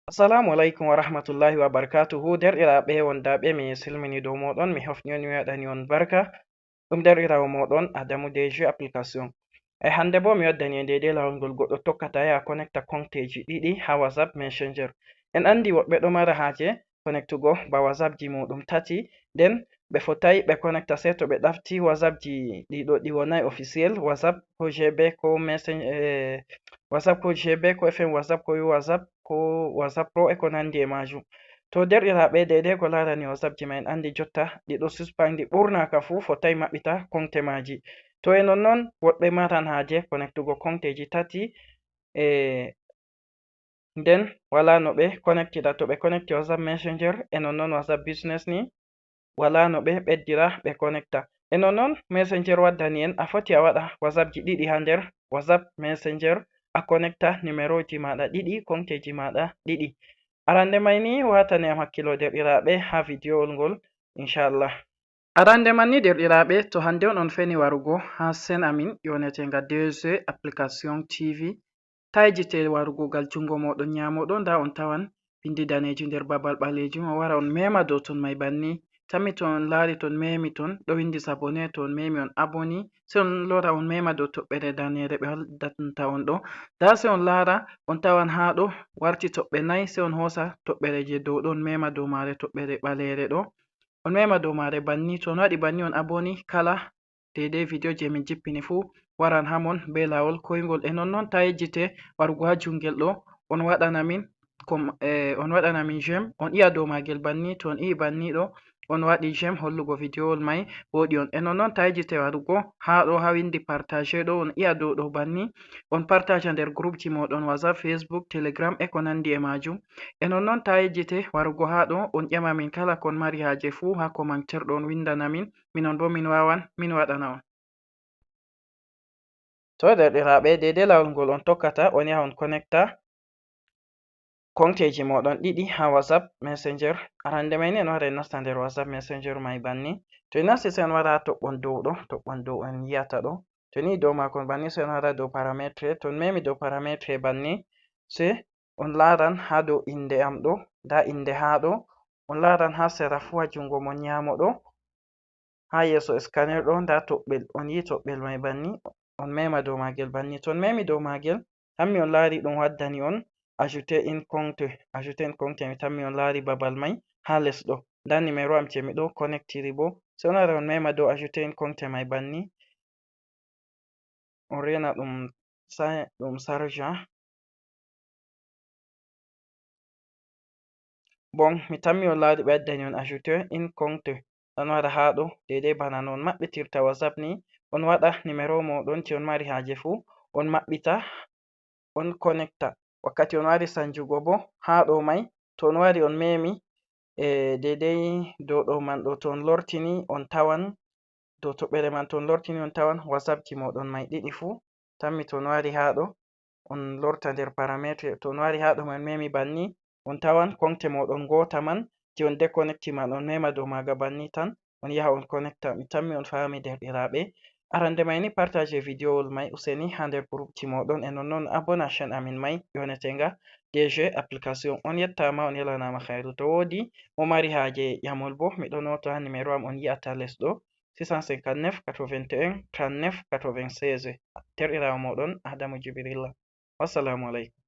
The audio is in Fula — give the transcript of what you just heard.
Assalamu alaikum wa rahmatullahi wa barakatuhu. Derɗiraaɓe wondaaɓe, mi silmini dow mooɗon, mi hofni on, mi waɗani on barka. Ɗum derɗiraawo mooɗon Adamu DG application. Hannde bo mi waddani en deydey laawol ngol goɗɗo tokkata yaha connecta konteji ɗiɗi ha WhatsApp Messenger. En andi woɓɓe ɗo mara haaje connectugo ba WhatsApp ji muɗum tati, nden ɓe fotai ɓe connecta sey to ɓe ɗafti WhatsApp ji ɗiɗo ɗi wonai officiel, WhatsApp ko GB ko WhatsApp ko GB ko FM WhatsApp ko WhatsApp ko WhatsApp Pro e ko nandi e majum. To derɗiraaɓe, deydey ko larani WhatsApp ji mai en andi jotta ɗiɗo suspandi, ɓurna ka fu fotai maɓɓita konte maji. To e nonnon woɓɓe maran haaje connectugo konteji tati, nden wala no ɓe connectida. To ɓe connecti WhatsApp Messenger e nonnon WhatsApp Business ni wala no ɓe ɓeddira ɓe connecta. E nonnon Messenger waddani en a foti a waɗa WhatsApp ji ɗiɗi ha nder WhatsApp Messenger, a connecta numeroji maɗa ɗiɗi, konteji maɗa ɗiɗi. Arande mai ni watani am hakkilo derɗiraaɓe ha vidiyo ngol inchallah. Arande man ni derɗiraaɓe, to hande on feni warugo ha sen amin yonetenga DG application TV, taijite warugo gal jungo moɗon nyamoɗo, nda on tawan bindi daneji nder babal ɓalejum, on wara on mema dow ton mai banni. Tammi to on laari ton memi ton ɗo windi sabone, to on memi on aboni, sei on lora on mema dow toɓɓere danere ɓe hollata on ɗo, nda sei on lara on tawan ha ɗo warti toɓɓe 4, sei on hosa toɓɓere je dow ɗon mema dow mare, toɓɓere ɓalere ɗo on mema dow mare banni. To on waɗi banni on aboni, kala deidei video je min jippini fu waran hamon be lawol koyngol. E nonnon ta yejjite warugo ha jungel ɗo on waɗana min jem, on iya dow magel banni. To on yi banni ɗo on waɗi jem hollugo videowol mai woɗi on. E nonnon ta yejjite warugo ha ɗo ha windi partage ɗo, on iya dow ɗo banni on partage nder group ji moɗon WhatsApp, Facebook, Telegram e ko nandi e majum. E nonnon ta yejjite warugo ha ɗo on ƴama min kala kon mari haje fu ha commentaire ɗo on windana min, minon bo min wawan min waɗana on. To derɗiraaɓe, deidei lawol ngol on tokkata on yaha on connecta konteji moɗon ɗiɗi ha WhatsApp Messenger. Arande mai ni en wara en nasta nder WhatsApp Messenger mai banni. To en nasti sei en wara ha toɓɓon dow ɗo, toɓɓon dow on yiyata ɗo, to ni dow makon banni sei on wara dow parametre. To on memi dow parametre banni sei on laran ha dow inde am ɗo, nda inde ha ɗo, on laran ha sera fu ha jungo mon nyamo ɗo, ha yeso scanner ɗo nda toɓɓel, on yi toɓɓel mai banni on mema dow magel banni. To on memi dow magel tammi on laari ɗum waddani on ajouter in compte, mi tammi on laari babal mai ha les ɗo, nda numero am je mi ɗo connectiri bo, sei on wara on mema dow ajouter in compte mai banni, on rena ɗum sarja. Bon, mi tammi on laari ɓe waddani on ajouter in compte, on wara ha ɗo deidei bana no on maɓɓitirta WhatsApp ni, on waɗa numero moɗon je on mari haje fu on maɓɓita on connecta. Wakkati on wari sanjugo bo ha ɗo mai to on wari on memi deidei dow ɗo man ɗo, to on lortini on tawan dow toɓɓere man, to on lortini on tawan WhatsApp ji moɗon mai ɗiɗi fu. Tammi to on wari ha ɗo on lorta nder parametre, to on wari ha ɗo man memi banni on tawan konte moɗon ngota man je on deconnecti man on mema dow maga banni tan on yaha on connecta. Mi tammi on fami derɗiraaɓe. Arande mai ni partage videowol mai useni ha nder group ji moɗon, e nonnon abona chaine amin mai yonetenga DG application. On yettama, on yelanama khairu. To wodi mo mari haje ƴamol bo miɗo noto ha numero am on yi'ata les ɗo 659 81 39 96. Derɗiraawo moɗon Adamu Jibrilla. Wassalamu alaikum.